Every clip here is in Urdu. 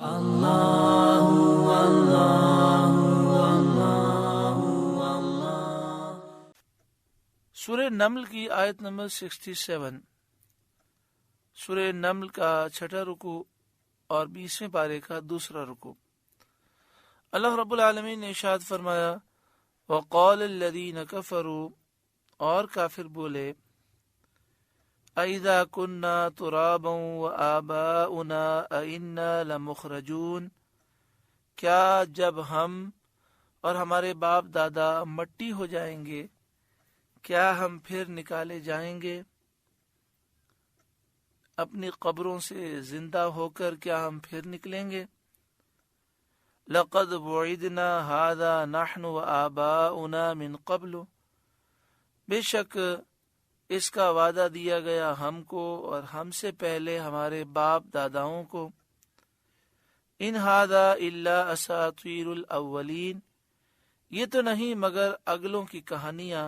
سورہ نمل کی آیت نمبر 67، سورہ نمل کا چھٹا رکوع اور 20ویں پارے کا دوسرا رکوع۔ اللہ رب العالمین نے ارشاد فرمایا، وقال الذین کفروا، اور کافر بولے، اذا كنا ترابا وآباؤنا أئنا لمخرجون، کیا جب ہم اور ہمارے باپ دادا مٹی ہو جائیں گے، کیا ہم پھر نکالے جائیں گے؟ اپنی قبروں سے زندہ ہو کر کیا ہم پھر نکلیں گے؟ لقد وعدنا هذا نحن وآباؤنا من قبل، بے شک اس کا وعدہ دیا گیا ہم کو اور ہم سے پہلے ہمارے باپ داداؤں کو۔ ان هذا الا اساطیر الاولین، یہ تو نہیں مگر اگلوں کی کہانیاں،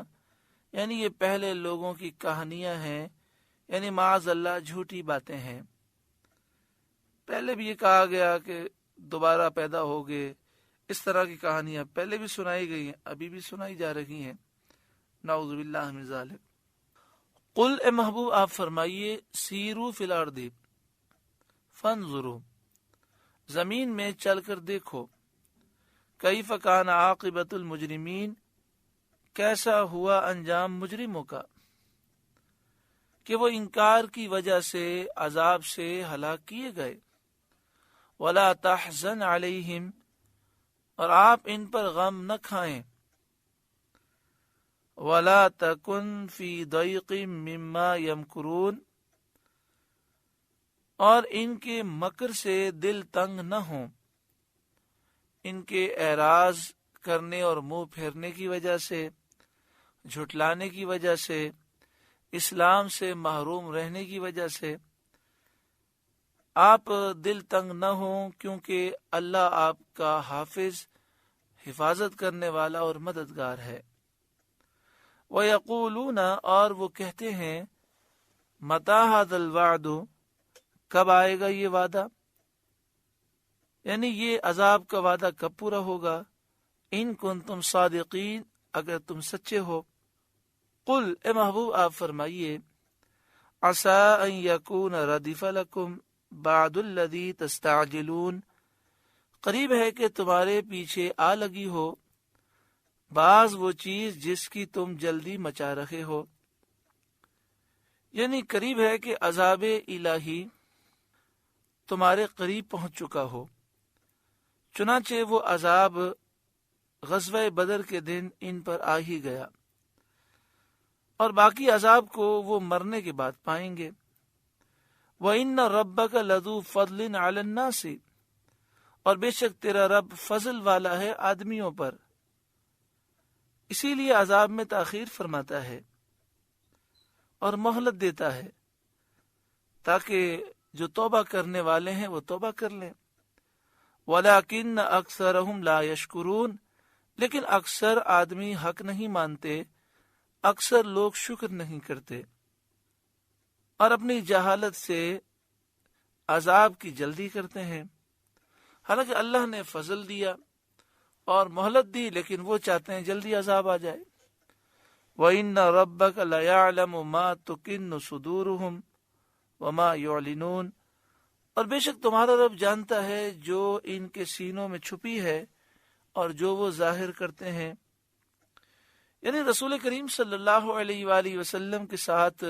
یعنی یہ پہلے لوگوں کی کہانیاں ہیں، یعنی معاذ اللہ جھوٹی باتیں ہیں۔ پہلے بھی یہ کہا گیا کہ دوبارہ پیدا ہوگے، اس طرح کی کہانیاں پہلے بھی سنائی گئی ہیں، ابھی بھی سنائی جا رہی ہیں، نعوذ باللہ من ذالک۔ قل، اے محبوب آپ فرمائیے، سیرو فی الارض فانظروا، زمین میں چل کر دیکھو، کیف کان عاقبۃ المجرمین، کیسا ہوا انجام مجرموں کا، کہ وہ انکار کی وجہ سے عذاب سے ہلاک کیے گئے۔ ولا تحزن علیہم، اور آپ ان پر غم نہ کھائیں۔ ولا تکن فی ضیق مما یمکرون، اور ان کے مکر سے دل تنگ نہ ہوں، ان کے اعراض کرنے اور منہ پھیرنے کی وجہ سے، جھٹلانے کی وجہ سے، اسلام سے محروم رہنے کی وجہ سے آپ دل تنگ نہ ہوں، کیونکہ اللہ آپ کا حافظ، حفاظت کرنے والا اور مددگار ہے۔ وَيَقُولُونَ، اور وہ کہتے ہیں، مَتَى هَذَا الْوَعْدُ، کب آئے گا یہ وعدہ، یعنی یہ عذاب کا وعدہ کب پورا ہوگا، ان کنتم صادقین، اگر تم سچے ہو۔ قل، اے محبوب آپ فرمائیے، عسى ان يكون ردف لكم بعد الذي تستعجلون، قریب ہے کہ تمہارے پیچھے آ لگی ہو بعض وہ چیز جس کی تم جلدی مچا رہے ہو، یعنی قریب ہے کہ عذاب الہی تمہارے قریب پہنچ چکا ہو۔ چنانچہ وہ عذاب غزوہ بدر کے دن ان پر آ ہی گیا، اور باقی عذاب کو وہ مرنے کے بعد پائیں گے۔ وَإِنَّ رَبَّكَ لَذُو فَضْلٍ عَلَى النَّاسِ، اور بے شک تیرا رب فضل والا ہے آدمیوں پر، اسی لیے عذاب میں تاخیر فرماتا ہے اور مہلت دیتا ہے، تاکہ جو توبہ کرنے والے ہیں وہ توبہ کر لیں۔ وَلَكِنَّ أَكْثَرَهُمْ لَا يَشْكُرُونَ، لیکن اکثر آدمی حق نہیں مانتے، اکثر لوگ شکر نہیں کرتے، اور اپنی جہالت سے عذاب کی جلدی کرتے ہیں، حالانکہ اللہ نے فضل دیا اور مہلت دی، لیکن وہ چاہتے ہیں جلدی عذاب آ جائے۔ وَإِنَّ رَبَّكَ لَيَعْلَمُ مَا تُكِنُّ صُدُورُهُمْ وَمَا يُعْلِنُونَ، اور بے شک تمہارا رب جانتا ہے جو ان کے سینوں میں چھپی ہے اور جو وہ ظاہر کرتے ہیں۔ یعنی رسول کریم صلی اللہ علیہ وآلہ وسلم کے ساتھ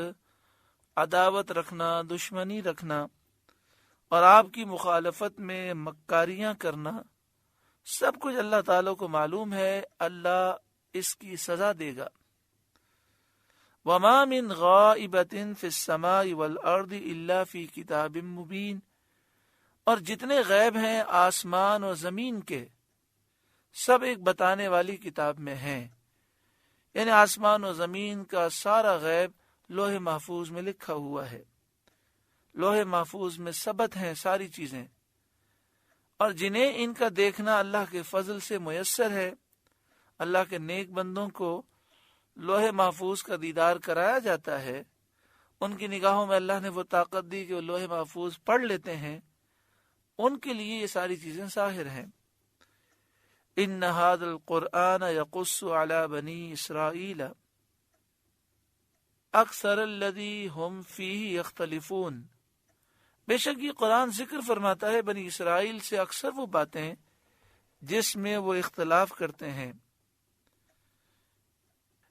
عداوت رکھنا، دشمنی رکھنا اور آپ کی مخالفت میں مکاریاں کرنا، سب کچھ اللہ تعالیٰ کو معلوم ہے، اللہ اس کی سزا دے گا۔ وَمَا مِنْ غَائِبَةٍ فِي السَّمَاءِ وَالْأَرْضِ إِلَّا فِي كِتَابٍ مُبِينٍ، اور جتنے غیب ہیں آسمان اور زمین کے، سب ایک بتانے والی کتاب میں ہیں، یعنی آسمان و زمین کا سارا غیب لوح محفوظ میں لکھا ہوا ہے۔ لوح محفوظ میں ثبت ہیں ساری چیزیں، اور جنہیں ان کا دیکھنا اللہ کے فضل سے میسر ہے، اللہ کے نیک بندوں کو لوح محفوظ کا دیدار کرایا جاتا ہے، ان کی نگاہوں میں اللہ نے وہ طاقت دی کہ وہ لوح محفوظ پڑھ لیتے ہیں ان کے لیے یہ ساری چیزیں ظاہر ہیں۔ ان ھذا القرآن یقص علی بنی اسرائیل اکثر الذی ہم فیہ یختلفون، بے شک یہ قرآن ذکر فرماتا ہے بنی اسرائیل سے اکثر وہ باتیں جس میں وہ اختلاف کرتے ہیں۔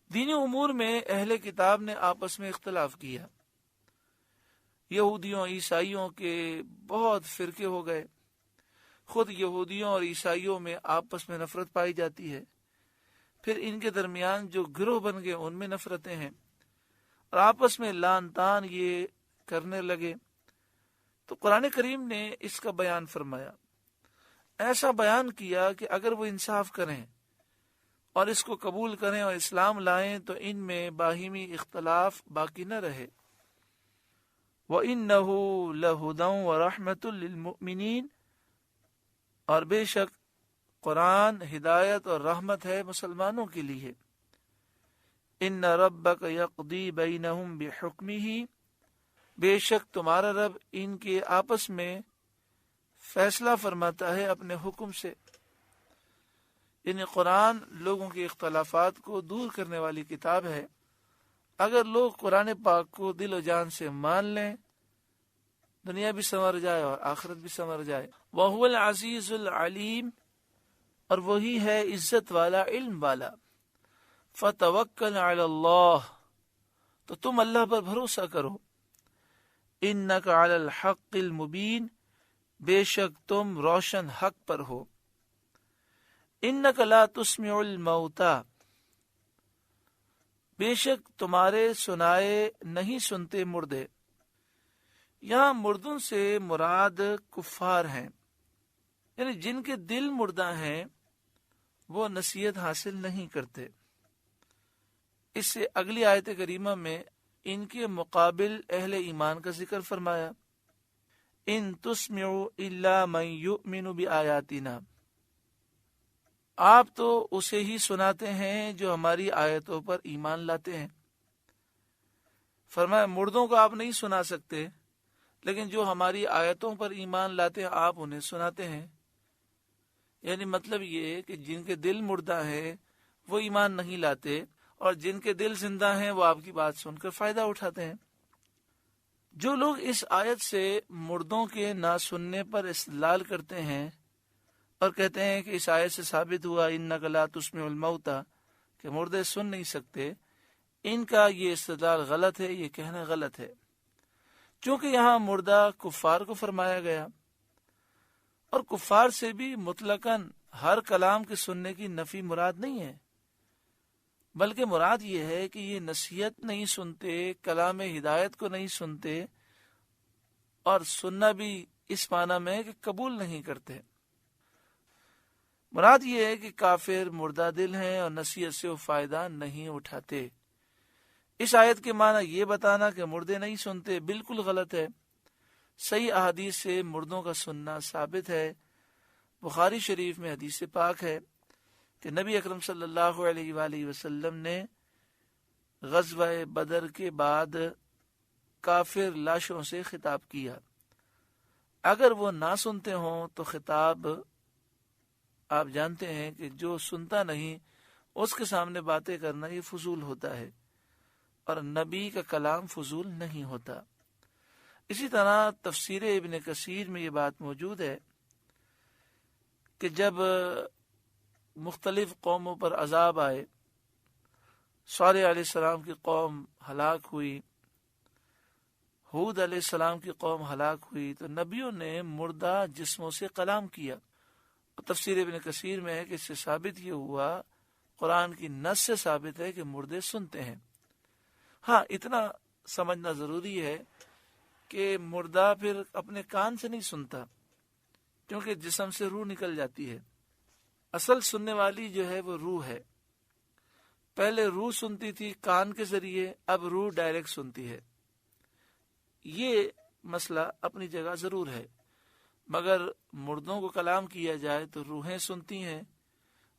دینی امور میں اہل کتاب نے آپس میں اختلاف کیا، یہودیوں عیسائیوں کے بہت فرقے ہو گئے، خود یہودیوں اور عیسائیوں میں آپس میں نفرت پائی جاتی ہے، پھر ان کے درمیان جو گروہ بن گئے ان میں نفرتیں ہیں، اور آپس میں لان تان یہ کرنے لگے۔ تو قرآن کریم نے اس کا بیان فرمایا، ایسا بیان کیا کہ اگر وہ انصاف کریں اور اس کو قبول کریں اور اسلام لائیں تو ان میں باہمی اختلاف باقی نہ رہے۔ وَإِنَّهُ لَهُدًى وَرَحْمَةٌ لِّلْمُؤْمِنِينَ، اور بے شک قرآن ہدایت اور رحمت ہے مسلمانوں کے لیے۔ ان ربک یقضی بینہم بحکمہ، بے شک تمہارا رب ان کے آپس میں فیصلہ فرماتا ہے اپنے حکم سے۔ یعنی قرآن لوگوں کے اختلافات کو دور کرنے والی کتاب ہے۔ اگر لوگ قرآن پاک کو دل و جان سے مان لیں، دنیا بھی سنور جائے اور آخرت بھی سنور جائے۔ وَهُوَ الْعَزِيزُ الْعَلِيمُ، اور وہی ہے عزت والا علم والا۔ فَتَوَكَّلْ عَلَى اللَّهِ، تو تم اللہ پر بھروسہ کرو۔ إِنَّكَ عَلَى الْحَقِّ الْمُبِينِ، بے شک تم روشن حق پر ہو۔ إِنَّكَ لَا تُسْمِعُ الْمَوْتَى، بے شک تمہارے سنائے نہیں سنتے مردے۔ یہاں مردوں سے مراد کفار ہیں، یعنی جن کے دل مردہ ہیں وہ نصیحت حاصل نہیں کرتے۔ اس سے اگلی آیت کریمہ میں ان کے مقابل اہل ایمان کا ذکر فرمایا، ان تسمعوا الا من یؤمن بآیاتنا، آپ تو اسے ہی سناتے ہیں جو ہماری آیتوں پر ایمان لاتے ہیں۔ فرمایا مردوں کو آپ نہیں سنا سکتے، لیکن جو ہماری آیتوں پر ایمان لاتے ہیں آپ انہیں سناتے ہیں۔ یعنی مطلب یہ کہ جن کے دل مردہ ہیں وہ ایمان نہیں لاتے، اور جن کے دل زندہ ہیں وہ آپ کی بات سن کر فائدہ اٹھاتے ہیں۔ جو لوگ اس آیت سے مردوں کے نہ سننے پر استدلال کرتے ہیں اور کہتے ہیں کہ اس آیت سے ثابت ہوا انک لا تسمع الموتى، کہ مردے سن نہیں سکتے، ان کا یہ استدلال غلط ہے، یہ کہنا غلط ہے، چونکہ یہاں مردہ کفار کو فرمایا گیا، اور کفار سے بھی مطلقاً ہر کلام کے سننے کی نفی مراد نہیں ہے، بلکہ مراد یہ ہے کہ یہ نصیحت نہیں سنتے، کلام ہدایت کو نہیں سنتے، اور سننا بھی اس معنی میں کہ قبول نہیں کرتے۔ مراد یہ ہے کہ کافر مردہ دل ہیں اور نصیحت سے وہ فائدہ نہیں اٹھاتے۔ اس آیت کے معنی یہ بتانا کہ مردے نہیں سنتے بالکل غلط ہے۔ صحیح احادیث سے مردوں کا سننا ثابت ہے۔ بخاری شریف میں حدیث پاک ہے کہ نبی اکرم صلی اللہ علیہ وآلہ وسلم نے غزوہ بدر کے بعد کافر لاشوں سے خطاب کیا۔ اگر وہ نہ سنتے ہوں تو خطاب آپ جانتے ہیں کہ جو سنتا نہیں اس کے سامنے باتیں کرنا یہ فضول ہوتا ہے، اور نبی کا کلام فضول نہیں ہوتا۔ اسی طرح تفسیر ابن کثیر میں یہ بات موجود ہے کہ جب مختلف قوموں پر عذاب آئے، صالح علیہ السلام کی قوم ہلاک ہوئی، ہود علیہ السلام کی قوم ہلاک ہوئی، تو نبیوں نے مردہ جسموں سے کلام کیا۔ تفسیر ابن کثیر میں ہے کہ اس سے ثابت یہ ہوا، قرآن کی نص سے ثابت ہے کہ مردے سنتے ہیں۔ ہاں اتنا سمجھنا ضروری ہے کہ مردہ پھر اپنے کان سے نہیں سنتا، کیونکہ جسم سے روح نکل جاتی ہے۔ اصل سننے والی جو ہے وہ روح ہے۔ پہلے روح سنتی تھی کان کے ذریعے، اب روح ڈائریکٹ سنتی ہے۔ یہ مسئلہ اپنی جگہ ضرور ہے، مگر مردوں کو کلام کیا جائے تو روحیں سنتی ہیں،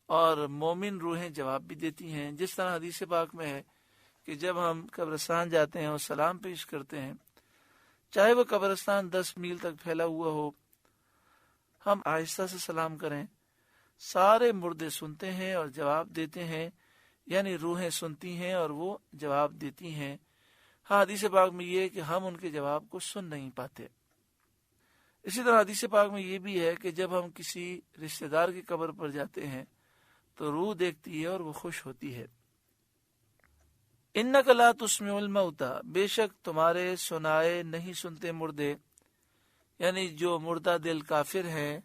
اور مومن روحیں جواب بھی دیتی ہیں، جس طرح حدیث پاک میں ہے کہ جب ہم قبرستان جاتے ہیں اور سلام پیش کرتے ہیں، چاہے وہ قبرستان 10 میل تک پھیلا ہوا ہو، ہم آہستہ سے سلام کریں۔ سارے مردے سنتے ہیں اور جواب دیتے ہیں، یعنی روحیں سنتی ہیں اور وہ جواب دیتی ہیں۔ ہاں، حدیث پاک میں یہ ہے کہ ہم ان کے جواب کو سن نہیں پاتے۔ اسی طرح حدیث پاک میں یہ بھی ہے کہ جب ہم کسی رشتہ دار کی قبر پر جاتے ہیں تو روح دیکھتی ہے اور وہ خوش ہوتی ہے۔ اِنَّكَ لَا تُسْمِعُ الْمَوْتَى، بے شک تمہارے سنائے نہیں سنتے مردے، یعنی جو مردہ دل کافر ہیں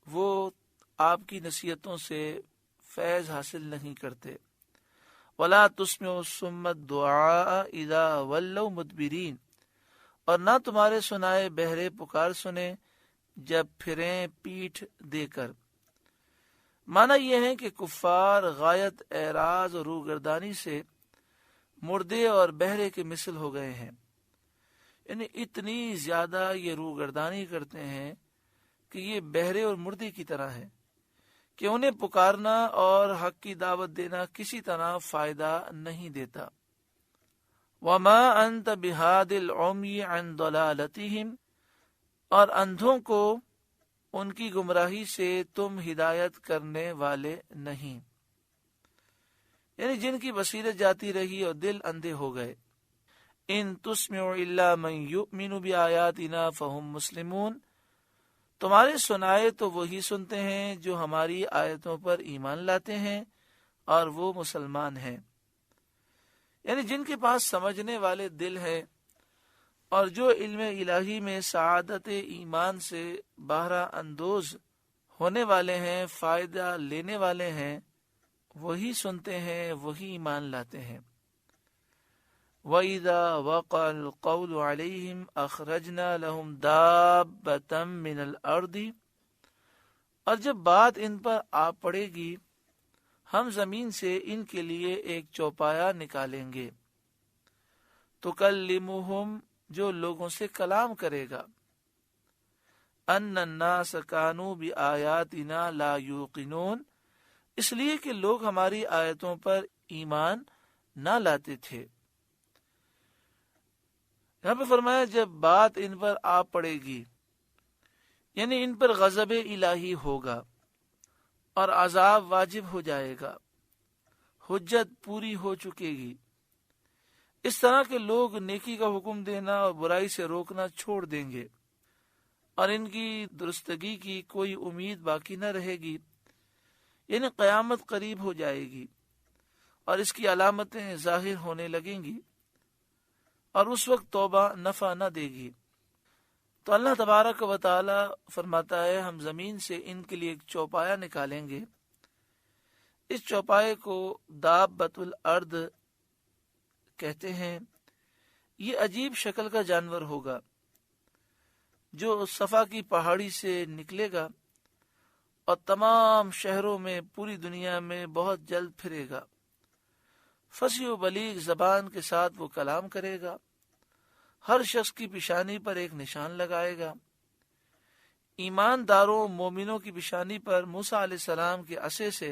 وہ آپ کی نصیحتوں سے فیض حاصل نہیں کرتے۔ وَلَا تُسْمِعُ الصُّمَّ الدُّعَاءَ إِذَا وَلَّوْا مُدْبِرِينَ، اور نہ تمہارے سنائے بہرے پکار سنے جب پھریں پیٹھ دے کر۔ معنی یہ ہے کہ کفار غایت اعراض اور روگردانی سے مردے اور بہرے کے مثل ہو گئے ہیں، یعنی اتنی زیادہ یہ روگردانی کرتے ہیں کہ یہ بہرے اور مردے کی طرح ہے کہ انہیں پکارنا اور حق کی دعوت دینا کسی طرح فائدہ نہیں دیتا۔ وَمَا أَنْتَ بِهَادِ الْعُمْيِ عَنْ ضَلَالَتِهِمْ، اور اندھوں کو ان کی گمراہی سے تم ہدایت کرنے والے نہیں، یعنی جن کی بصیرت جاتی رہی اور دل اندھے ہو گئے۔ ان تسمع الا من یؤمن بآیاتنا فہم مسلمون، تمہارے سنائے تو وہی سنتے ہیں جو ہماری آیتوں پر ایمان لاتے ہیں اور وہ مسلمان ہیں، یعنی جن کے پاس سمجھنے والے دل ہیں اور جو علم الہی میں سعادت ایمان سے بہرہ اندوز ہونے والے ہیں، فائدہ لینے والے ہیں، وہی سنتے ہیں، وہی ایمان لاتے ہیں۔ وَإِذَا وَقَعَ الْقَوْلُ عَلَيْهِمْ أَخْرَجْنَا لَهُمْ دَابَّةً مِّنَ الْأَرْضِ، اور جب بات ان پر آ پڑے گی ہم زمین سے ان کے لیے ایک چوپایا نکالیں گے، تُكَلِّمُهُمْ، جو لوگوں سے کلام کرے گا، أَنَّ النَّاسَ كَانُوا بِآيَاتِنَا لَا يُوقِنُونَ، اس لیے کہ لوگ ہماری آیتوں پر ایمان نہ لاتے تھے۔ یہاں پہ فرمایا جب بات ان پر آ پڑے گی، یعنی ان پر غضب الہی ہوگا اور عذاب واجب ہو جائے گا، حجت پوری ہو چکے گی، اس طرح کے لوگ نیکی کا حکم دینا اور برائی سے روکنا چھوڑ دیں گے اور ان کی درستگی کی کوئی امید باقی نہ رہے گی، یعنی قیامت قریب ہو جائے گی اور اس کی علامتیں ظاہر ہونے لگیں گی اور اس وقت توبہ نفع نہ دے گی۔ تو اللہ تبارک و تعالی فرماتا ہے ہم زمین سے ان کے لیے ایک چوپایا نکالیں گے، اس چوپائے کو دابۃ الارض کہتے ہیں۔ یہ عجیب شکل کا جانور ہوگا جو صفا کی پہاڑی سے نکلے گا اور تمام شہروں میں، پوری دنیا میں بہت جلد پھرے گا، فصیح و بلیغ زبان کے ساتھ وہ کلام کرے گا، ہر شخص کی پیشانی پر ایک نشان لگائے گا۔ ایمانداروں مومنوں کی پیشانی پر موسیٰ علیہ السلام کے عصے سے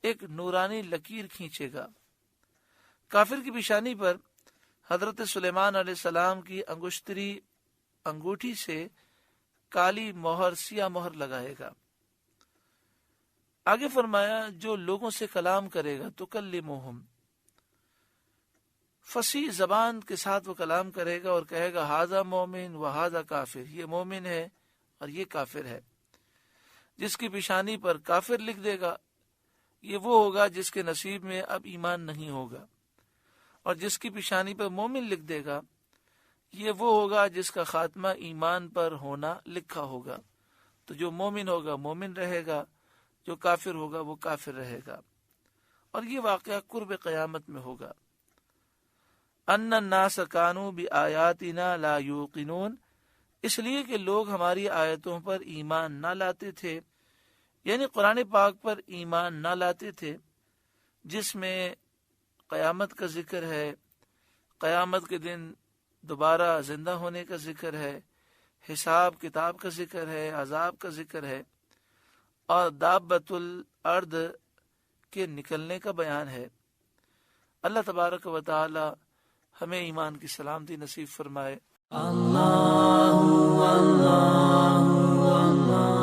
ایک نورانی لکیر کھینچے گا، کافر کی پیشانی پر حضرت سلیمان علیہ السلام کی انگوٹھی سے کالی مہر، سیاہ مہر لگائے گا۔ آگے فرمایا جو لوگوں سے کلام کرے گا تکلمہم، فصیح زبان کے ساتھ وہ کلام کرے گا اور کہے گا ھذا مومن و ھذا کافر، یہ مومن ہے اور یہ کافر ہے۔ جس کی پیشانی پر کافر لکھ دے گا یہ وہ ہوگا جس کے نصیب میں اب ایمان نہیں ہوگا، اور جس کی پیشانی پر مومن لکھ دے گا یہ وہ ہوگا جس کا خاتمہ ایمان پر ہونا لکھا ہوگا۔ تو جو مومن ہوگا مومن رہے گا، جو کافر ہوگا وہ کافر رہے گا، اور یہ واقعہ قرب قیامت میں ہوگا۔ ان الناس کانوا بآیاتنا لا یوقنون، اس لیے کہ لوگ ہماری آیتوں پر ایمان نہ لاتے تھے، یعنی قرآن پاک پر ایمان نہ لاتے تھے جس میں قیامت کا ذکر ہے، قیامت کے دن دوبارہ زندہ ہونے کا ذکر ہے، حساب کتاب کا ذکر ہے، عذاب کا ذکر ہے، اور دابۃ الارض کے نکلنے کا بیان ہے۔ اللہ تبارک و تعالی ہمیں ایمان کی سلامتی نصیب فرمائے۔ اللہ اللہ اللہ